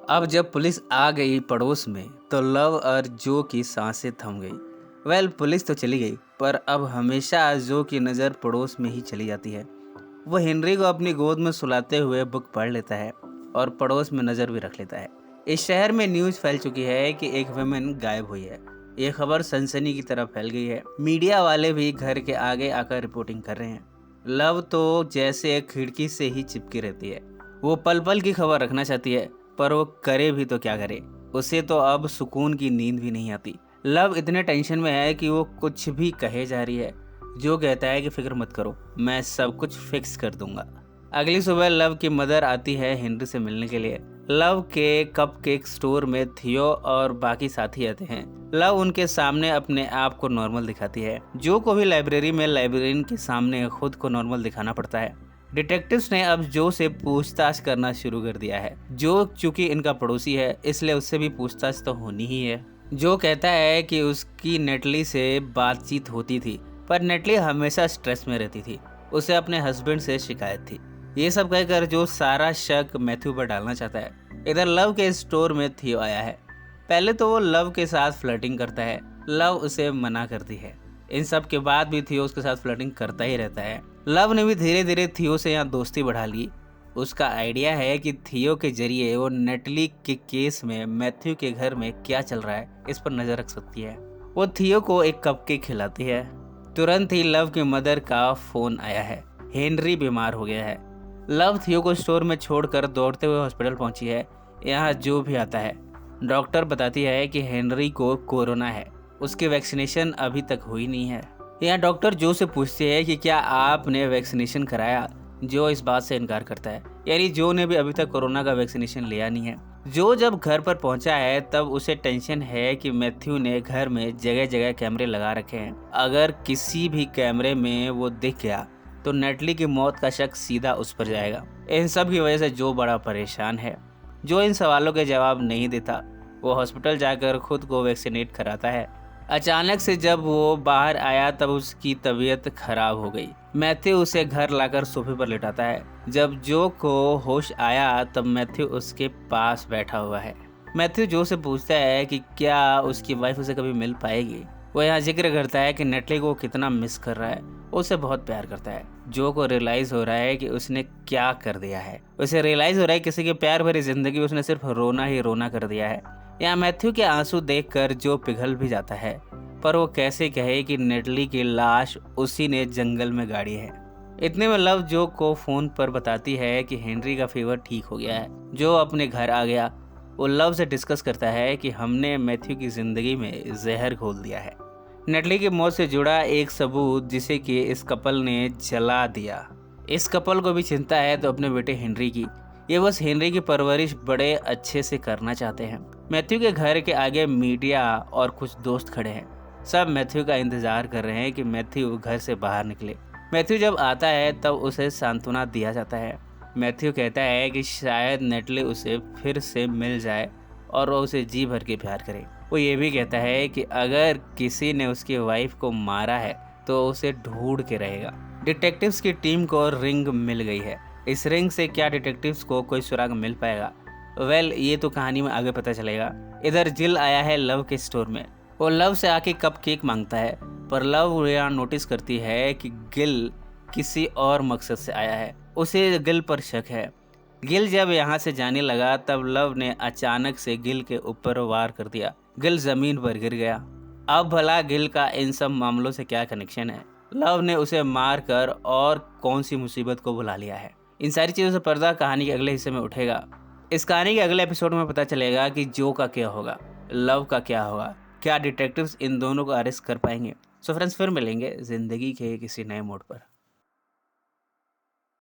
अब जब पुलिस आ गई पड़ोस में तो लव और जो की सांसें थम गई। पुलिस तो चली गई पर अब हमेशा जो की नज़र पड़ोस में ही चली जाती है। वो हेनरी को अपनी गोद में सुलाते हुए बुक पढ़ लेता है और पड़ोस में नज़र भी रख लेता है। इस शहर में न्यूज़ फैल चुकी है कि एक वुमेन गायब हुई है। ये खबर सनसनी की तरह फैल गई है। मीडिया वाले भी घर के आगे आकर रिपोर्टिंग कर रहे हैं। लव तो जैसे एक खिड़की से ही चिपकी रहती है। वो पल पल की खबर रखना चाहती है पर वो करे भी तो क्या करे। उसे तो अब सुकून की नींद भी नहीं आती। लव इतने टेंशन में है कि वो कुछ भी कहे जा रही है। जो कहता है कि फिक्र मत करो, मैं सब कुछ फिक्स कर दूंगा। अगली सुबह लव की मदर आती है हेनरी से मिलने के लिए। लव के कपकेक स्टोर में थियो और बाकी साथी आते हैं। लव उनके सामने अपने आप को नॉर्मल दिखाती है। जो को भी लाइब्रेरी में लाइब्रेरियन के सामने खुद को नॉर्मल दिखाना पड़ता है। डिटेक्टिव्स ने अब जो से पूछताछ करना शुरू कर दिया है। जो चूंकि इनका पड़ोसी है इसलिए उससे भी पूछताछ तो होनी ही है। जो कहता है कि उसकी नेटली से बातचीत होती थी पर नेटली हमेशा स्ट्रेस में रहती थी। उसे अपने हस्बैंड से शिकायत थी। ये सब कहकर जो सारा शक मैथ्यू पर डालना चाहता है। इधर लव के स्टोर में थियो आया है। पहले तो वो लव के साथ फ्लर्टिंग करता है। लव उसे मना करती है। इन सब के बाद भी थियो उसके साथ फ्लर्टिंग करता ही रहता है। लव ने भी धीरे धीरे थियो से यहाँ दोस्ती बढ़ा ली। उसका आइडिया है कि थियो के जरिए वो नेटली के केस में मैथ्यू के घर में क्या चल रहा है इस पर नजर रख सकती है। वो थियो को एक कपकेक खिलाती है। तुरंत ही लव की मदर का फोन आया है। हेनरी बीमार हो गया है। लव थियो को स्टोर में छोड़कर दौड़ते हुए हॉस्पिटल पहुंची है। यहाँ जो भी आता है। डॉक्टर बताती है कि हेनरी को कोरोना है। उसकी वैक्सीनेशन अभी तक हुई नहीं है। यहाँ डॉक्टर जो से पूछती है कि क्या आपने वैक्सीनेशन कराया। जो इस बात से इनकार करता है। यानी जो ने भी अभी तक कोरोना का वैक्सीनेशन लिया नहीं है। जो जब घर पर पहुंचा है तब उसे टेंशन है कि मैथ्यू ने घर में जगह जगह कैमरे लगा रखे हैं। अगर किसी भी कैमरे में वो दिख गया तो नेटली की मौत का शक सीधा उस पर जाएगा। इन सब की वजह से जो बड़ा परेशान है। जो इन सवालों के जवाब नहीं देता। वो हॉस्पिटल जाकर खुद को वैक्सीनेट कराता है। अचानक से जब वो बाहर आया तब उसकी तबीयत खराब हो गई। मैथ्यू उसे घर लाकर सोफे पर लिटाता है। जब जो को होश आया तब मैथ्यू उसके पास बैठा हुआ है। मैथ्यू जो से पूछता है कि क्या उसकी वाइफ उसे कभी मिल पाएगी। वो यहाँ जिक्र करता है कि नेटली को कितना मिस कर रहा है। उसे बहुत प्यार करता है। जो को रियलाइज हो रहा है कि उसने क्या कर दिया है। उसे रियलाइज हो रहा है किसी के प्यार भरी जिंदगी उसने सिर्फ रोना ही रोना कर दिया है। यहाँ मैथ्यू के आंसू देखकर जो पिघल भी जाता है पर वो कैसे कहे कि नेटली की लाश उसी ने जंगल में गाड़ी है। इतने में लव जो को फोन पर बताती है कि हेनरी का फीवर ठीक हो गया है। जो अपने घर आ गया। वो लव से डिस्कस करता है कि हमने मैथ्यू की जिंदगी में जहर घोल दिया है। नेटली की मौत से जुड़ा एक सबूत जिसे कि इस कपल ने जला दिया। इस कपल को भी चिंता है तो अपने बेटे हेनरी की। ये बस हेनरी की परवरिश बड़े अच्छे से करना चाहते हैं। मैथ्यू के घर के आगे मीडिया और कुछ दोस्त खड़े हैं। सब मैथ्यू का इंतजार कर रहे हैं कि मैथ्यू घर से बाहर निकले। मैथ्यू जब आता है तब उसे सांत्वना दिया जाता है। मैथ्यू कहता है कि शायद नेटली उसे फिर से मिल जाए और वो उसे जी भर के प्यार करे। वो ये भी कहता है कि अगर किसी ने उसकी वाइफ को मारा है तो उसे ढूंढ के रहेगा। डिटेक्टिव्स की टीम को रिंग मिल गई है। इस रिंग से क्या डिटेक्टिव्स को कोई सुराग मिल पाएगा। ये तो कहानी में आगे पता चलेगा। इधर जिल आया है लव के स्टोर में। वो लव से आके कप केक मांगता है पर लव यहाँ नोटिस करती है कि गिल किसी और मकसद से आया है। उसे गिल पर शक है। गिल जब यहाँ से जाने लगा तब लव ने अचानक से गिल के ऊपर वार कर दिया। गिल जमीन पर गिर गया। अब भला गिल का इन सब मामलों से क्या कनेक्शन है। लव ने उसे मार कर और कौन सी मुसीबत को बुला लिया है। इन सारी चीज़ों से पर्दा कहानी के अगले हिस्से में उठेगा। इस कहानी के अगले एपिसोड में पता चलेगा कि जो का क्या होगा, लव का क्या होगा। क्या डिटेक्टिव्स इन दोनों को अरेस्ट कर पाएंगे। सो फ्रेंड्स फिर मिलेंगे जिंदगी के किसी नए मोड़ पर।